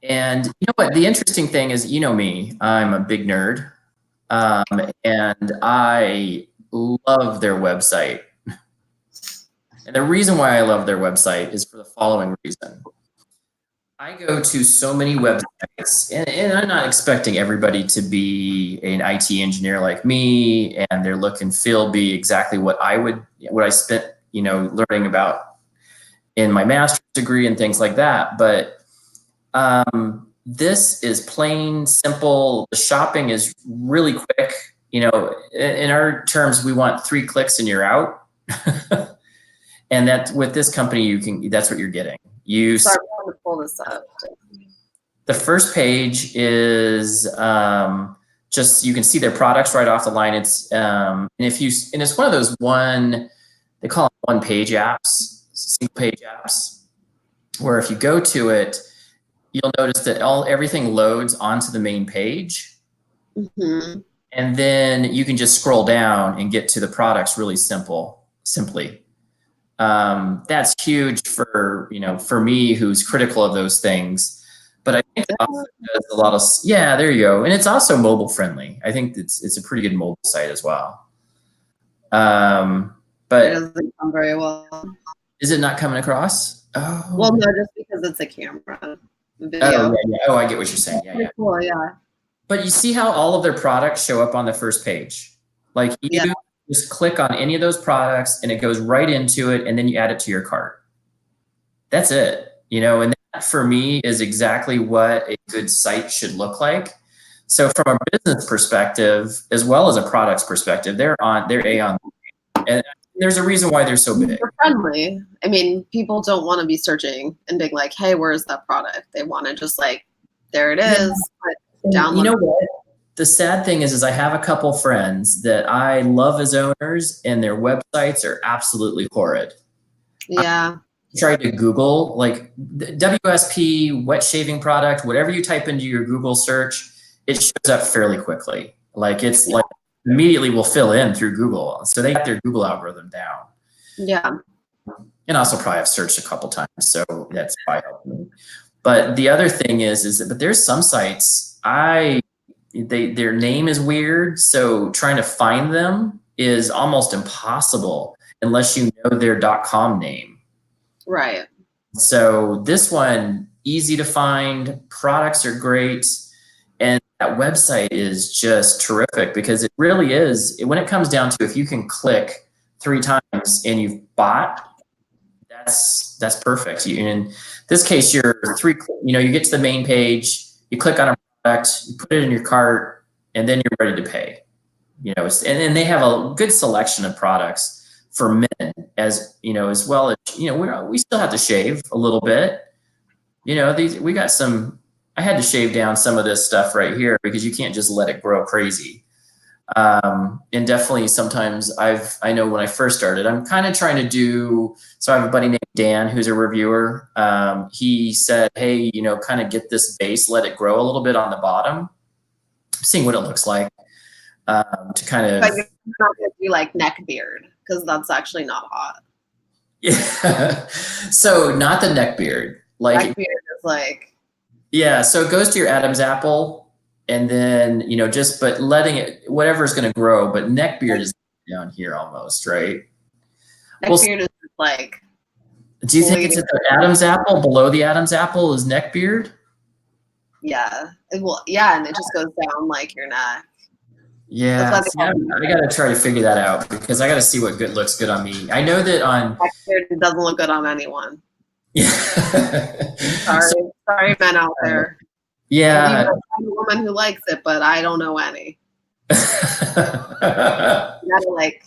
Speaker 1: And you know what? The interesting thing is, you know me, I'm a big nerd. And I love their website. And the reason why I love their website is for the following reason. I go to so many websites, and I'm not expecting everybody to be an IT engineer like me, and their look and feel be exactly what I spent, you know, learning about in my master's degree and things like that. But this is plain simple. The shopping is really quick. You know, in our terms, we want 3 clicks and you're out. And that with this company, that's what you're getting.
Speaker 2: Sorry, I want to pull this up.
Speaker 1: The first page is just, you can see their products right off the line. It's and it's one of those they call it one-page apps, single-page apps, where if you go to it, you'll notice that everything loads onto the main page.
Speaker 2: Mm-hmm.
Speaker 1: And then you can just scroll down and get to the products really simply. That's huge for me, who's critical of those things. But I think it also does a lot of, there you go. And it's also mobile friendly. I think it's a pretty good mobile site as well. But
Speaker 2: it doesn't come very well.
Speaker 1: Is it not coming across? Oh.
Speaker 2: Well, no, just because it's a camera. Video.
Speaker 1: Oh, I get what you're saying. Yeah.
Speaker 2: Cool, yeah.
Speaker 1: But you see how all of their products show up on the first page? Like you just click on any of those products and it goes right into it, and then you add it to your cart. That's it. You know, and that for me is exactly what a good site should look like. So from a business perspective, as well as a products perspective, they're A on. And There's a reason why they're so big.
Speaker 2: They're friendly. I mean, people don't want to be searching and being like, hey, where's that product? They want to just like, there it is.
Speaker 1: Yeah. You know what? The sad thing is I have a couple friends that I love as owners, and their websites are absolutely horrid.
Speaker 2: Yeah.
Speaker 1: I tried to Google like WSP wet shaving product, whatever you type into your Google search, it shows up fairly quickly. Like it's like immediately will fill in through Google. So they got their Google algorithm down.
Speaker 2: Yeah.
Speaker 1: And also probably have searched a couple times, so that's probably helped me. But the other thing is that but there's some sites their name is weird, so trying to find them is almost impossible unless you know their .com name.
Speaker 2: Right.
Speaker 1: So this one, easy to find, products are great, and that website is just terrific because it really is, when it comes down to if you can click 3 times and you've bought, that's perfect. In this case, you get to the main page, you click on a product, you put it in your cart, and then you're ready to pay. And they have a good selection of products for men, as well as we still have to shave a little bit. We got some. I had to shave down some of this stuff right here because you can't just let it grow crazy. And definitely sometimes I know when I first started, I'm kind of trying to do, so I have a buddy named Dan, who's a reviewer. He said, hey, kind of get this base, let it grow a little bit on the bottom, seeing what it looks like, to kind of.
Speaker 2: But you're not going to do like neck beard because that's actually not hot.
Speaker 1: Yeah. So not the neck beard. Like
Speaker 2: neck beard is like.
Speaker 1: Yeah. So it goes to your Adam's apple. And then, but letting it, whatever's going to grow, but neck beard is down here almost, right?
Speaker 2: Neck beard is like.
Speaker 1: Do you think it's at the Adam's apple, below the Adam's apple is neck beard?
Speaker 2: Yeah. Yeah. And it just goes down like your neck.
Speaker 1: Yeah. I got to try to figure that out because I got to see what looks good on me. I know that on.
Speaker 2: Neck beard, it doesn't look good on anyone.
Speaker 1: Yeah.
Speaker 2: Sorry, men out there.
Speaker 1: Yeah.
Speaker 2: I'm a woman who likes it, but I don't know any. You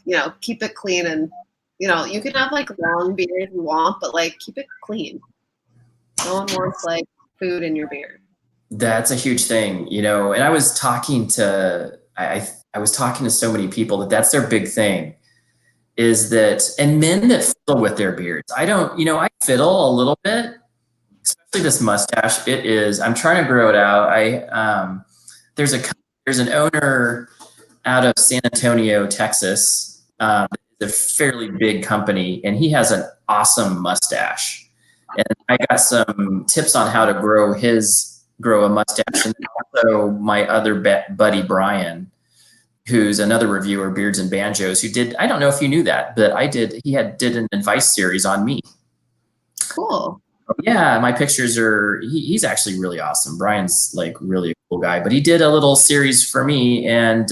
Speaker 2: gotta keep it clean, and you can have like long beard if you want, but like keep it clean. No one wants like food in your beard. That's
Speaker 1: a huge thing, and I was talking to I was talking to so many people that's their big thing is that, and men that fiddle with their beards. I don't, I fiddle a little bit. Especially this mustache, I'm trying to grow it out. There's an owner out of San Antonio, Texas. It's a fairly big company, and he has an awesome mustache. And I got some tips on how to grow a mustache. And also my other buddy, Brian, who's another reviewer, Beards and Banjos, who did, I don't know if you knew that, but he did an advice series on me.
Speaker 2: Cool.
Speaker 1: Yeah, my pictures he's actually really awesome. Brian's like really a cool guy, but he did a little series for me and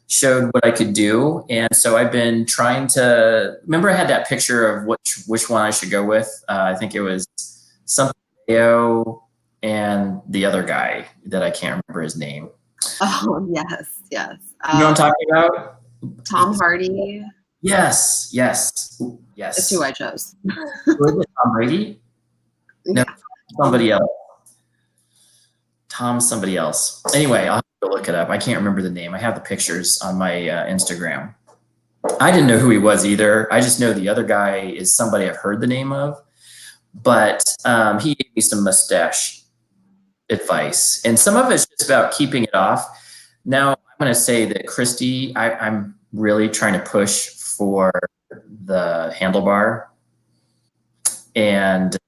Speaker 1: showed what I could do. And so I've been trying to, remember I had that picture of which one I should go with. I think it was something and the other guy that I can't remember his name.
Speaker 2: Oh, yes.
Speaker 1: You know what I'm talking about?
Speaker 2: Tom Hardy.
Speaker 1: Yes.
Speaker 2: That's who I chose.
Speaker 1: Was it Tom Brady? No, somebody else. Somebody else. Anyway, I'll have to look it up. I can't remember the name. I have the pictures on my Instagram. I didn't know who he was either. I just know the other guy is somebody I've heard the name of. But he gave me some mustache advice. And some of it's just about keeping it off. Now, I'm going to say that Christy, I'm really trying to push for the handlebar. And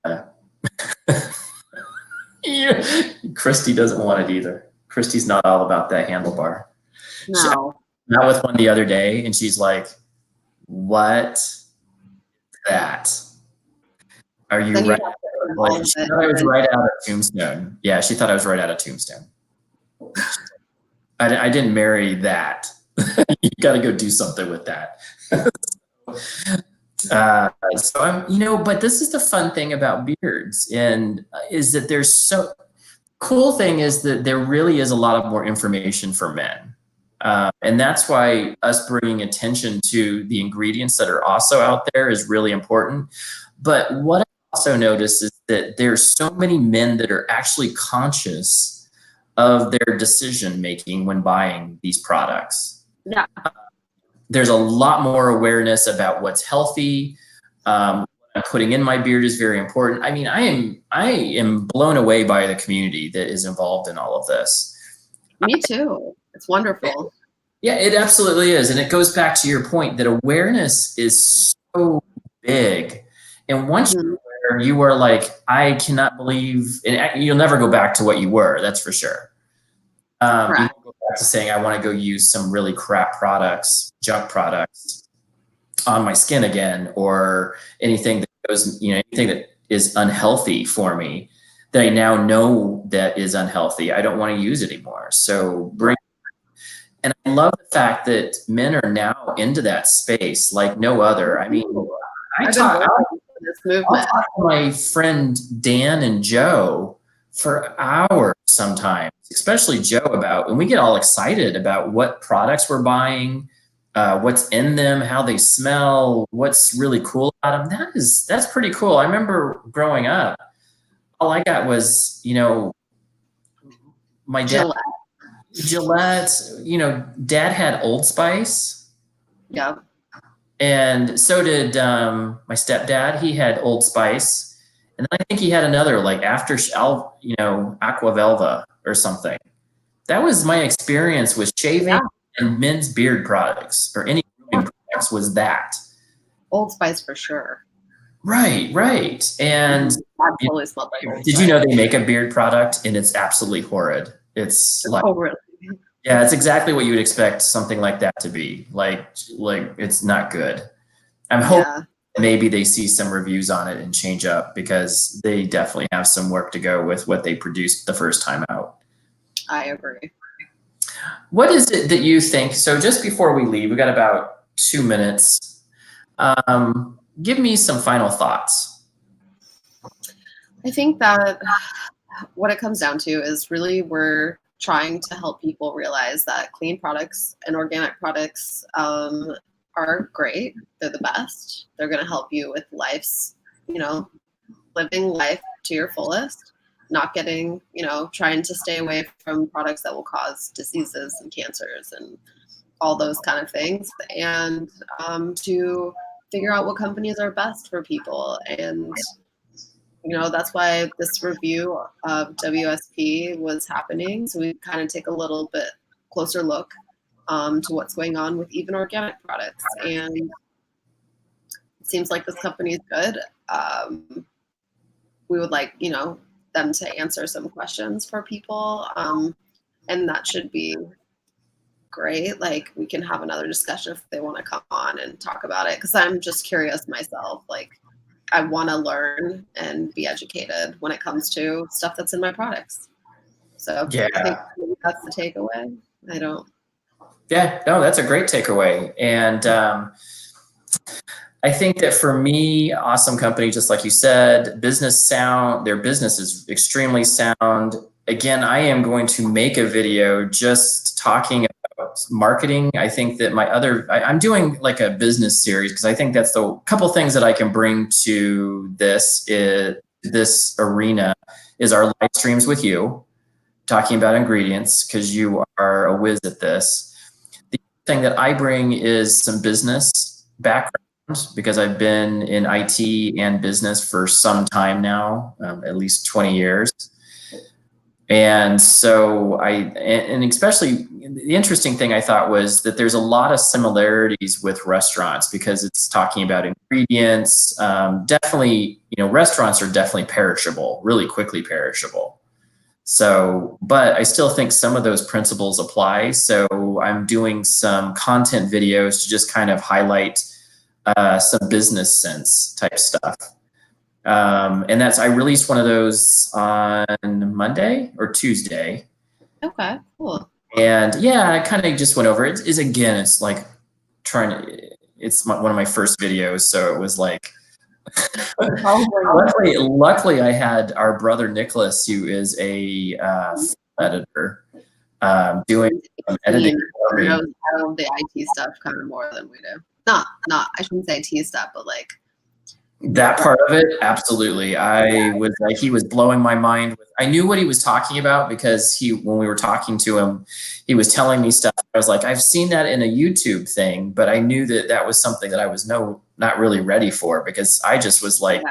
Speaker 1: Christy doesn't want it either. Christy's not all about that handlebar.
Speaker 2: No.
Speaker 1: She met with one the other day, and she's like, "What? That? Are you right?" She thought I was right out of Tombstone. Yeah, she thought I was right out of Tombstone. I didn't marry that. You got to go do something with that. So I'm, but this is the fun thing about beards, and is that there's cool thing is that there really is a lot of more information for men. And that's why us bringing attention to the ingredients that are also out there is really important. But what I also notice is that there's so many men that are actually conscious of their decision making when buying these products.
Speaker 2: Yeah.
Speaker 1: There's a lot more awareness about what's healthy. What I'm putting in my beard is very important. I mean, I am blown away by the community that is involved in all of this.
Speaker 2: Me too. It's wonderful.
Speaker 1: Yeah, it absolutely is. And it goes back to your point that awareness is so big. And once you're aware, you are like, I cannot believe, and you'll never go back to what you were, that's for sure. You won't go back to saying, I want to go use some really crap products, junk products on my skin again, or anything that goes, anything that is unhealthy for me that I now know that is unhealthy. I don't want to use it anymore. So and I love the fact that men are now into that space like no other. I mean, I'll talk to my friend Dan and Joe for hours sometimes, especially Joe and we get all excited about what products we're buying, what's in them, how they smell, what's really cool about them. That's pretty cool. I remember growing up, all I got was, my dad. Gillette, Dad had Old Spice.
Speaker 2: Yeah.
Speaker 1: And so did my stepdad. He had Old Spice. And then I think he had another, like Aqua Velva or something. That was my experience with shaving and men's beard products or any grooming products was that.
Speaker 2: Old Spice for sure.
Speaker 1: Right. And
Speaker 2: that totally smelled like Old Spice.
Speaker 1: Did you know they make a beard product and it's absolutely horrid? It's like,
Speaker 2: oh, really?
Speaker 1: Yeah, it's exactly what you would expect something like that to be. Like it's not good. I'm hoping maybe they see some reviews on it and change up because they definitely have some work to go with what they produced the first time out.
Speaker 2: I agree.
Speaker 1: What is it that you think? So just before we leave, we got about 2 minutes. Give me some final thoughts.
Speaker 2: I think that what it comes down to is really we're trying to help people realize that clean products and organic products are great. They're the best. They're going to help you with life's, living life to your fullest, not getting, trying to stay away from products that will cause diseases and cancers and all those kind of things, and to figure out what companies are best for people. And that's why this review of WSP was happening. So we kind of take a little bit closer look to what's going on with even organic products. And it seems like this company is good. We would like, them to answer some questions for people. And that should be great. Like we can have another discussion if they want to come on and talk about it. Cause I'm just curious myself, like, I want to learn and be educated when it comes to stuff that's in my products. So I think that's the takeaway.
Speaker 1: Yeah, no, that's a great takeaway. And I think that for me, awesome company, just like you said, their business is extremely sound. Again, I am going to make a video just talking about marketing. I think that I'm doing like a business series because I think that's the couple things that I can bring to this arena is our live streams with you, talking about ingredients because you are a whiz at this. The thing that I bring is some business background because I've been in IT and business for some time now, at least 20 years. And so and especially the interesting thing I thought was that there's a lot of similarities with restaurants because it's talking about ingredients. Definitely, restaurants are definitely perishable, really quickly perishable. So, but I still think some of those principles apply. So I'm doing some content videos to just kind of highlight some business sense type stuff. And I released one of those on Monday or Tuesday.
Speaker 2: Okay, cool.
Speaker 1: And I kind of just went over it. It's like it's one of my first videos. So it was like, luckily I had our brother Nicholas, who is a editor. doing some editing.
Speaker 2: He knows all of the IT stuff kind of more than we do. Not, I shouldn't say IT stuff, but like
Speaker 1: that part of it, absolutely. I was like, he was blowing my mind. I knew what he was talking about because when we were talking to him, he was telling me stuff. I was like, I've seen that in a YouTube thing, but I knew that that was something that I was not really ready for, because I just was like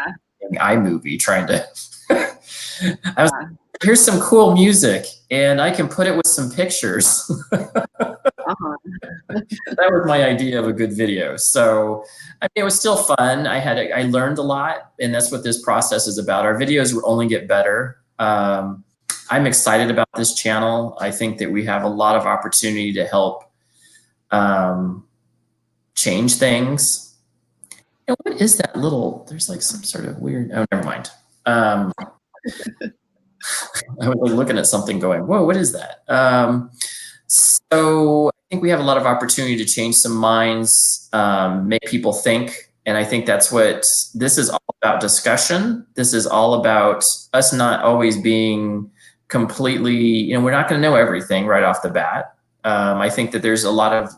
Speaker 1: in iMovie trying to, I was like, here's some cool music and I can put it with some pictures. That was my idea of a good video. So I mean, it was still fun. I learned a lot, and that's what this process is about. Our videos will only get better. I'm excited about this channel. I think that we have a lot of opportunity to help change things. And what is that little, there's like some sort of weird, oh, never mind. I was like looking at something going, whoa, what is that? So I think we have a lot of opportunity to change some minds, make people think. And I think that's what this is all about, discussion. This is all about us not always being completely, we're not going to know everything right off the bat. I think that there's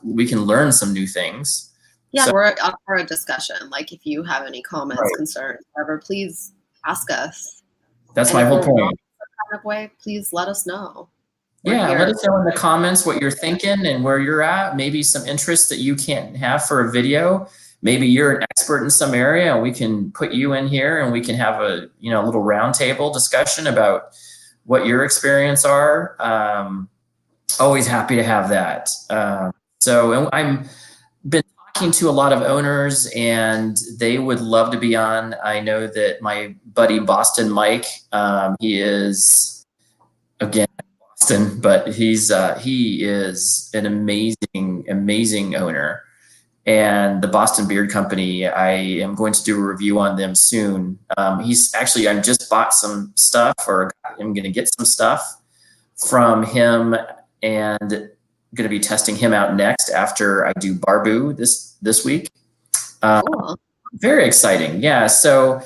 Speaker 1: we can learn some new things.
Speaker 2: Yeah, we're up for a discussion. Like if you have any comments, concerns, whatever, please ask us.
Speaker 1: That's my whole point.
Speaker 2: Kind of way, please let us know.
Speaker 1: Let us know in the comments what you're thinking and where you're at. Maybe some interests that you can't have for a video. Maybe you're an expert in some area and we can put you in here and we can have a little roundtable discussion about what your experience are. Always happy to have that. So I'm been talking to a lot of owners and they would love to be on. I know that my buddy Boston Mike, he is, again, Boston, but he is an amazing owner. And the Boston Beard Company, I am going to do a review on them soon. I just bought some stuff, or I'm going to get some stuff from him, and going to be testing him out next after I do Barbu this week. Cool. Very exciting. Yeah. So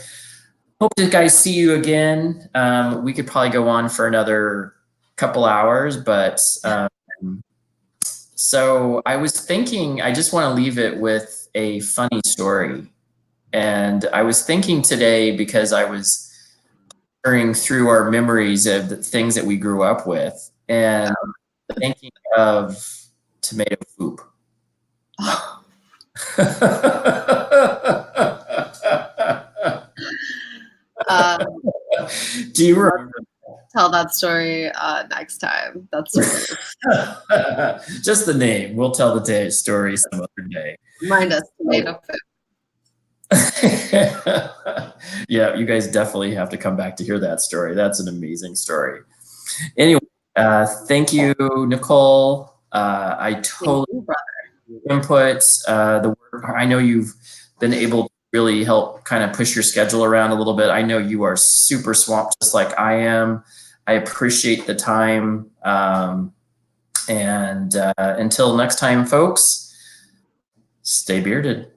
Speaker 1: hope you guys see you again. We could probably go on for another couple hours, but so I was thinking, I just want to leave it with a funny story. And I was thinking today, because I was going through our memories of the things that we grew up with, and thinking of tomato soup. Do you remember?
Speaker 2: Tell that story next time. That's
Speaker 1: just the name. We'll tell the story some other day.
Speaker 2: Remind us, tomato food.
Speaker 1: Yeah, you guys definitely have to come back to hear that story. That's an amazing story. Anyway, thank you, Nichole. I totally input the work. I know you've been able to really help kind of push your schedule around a little bit. I know you are super swamped, just like I am. I appreciate the time. And until next time, folks, stay bearded.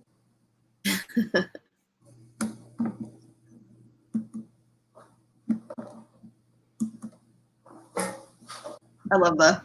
Speaker 2: I love the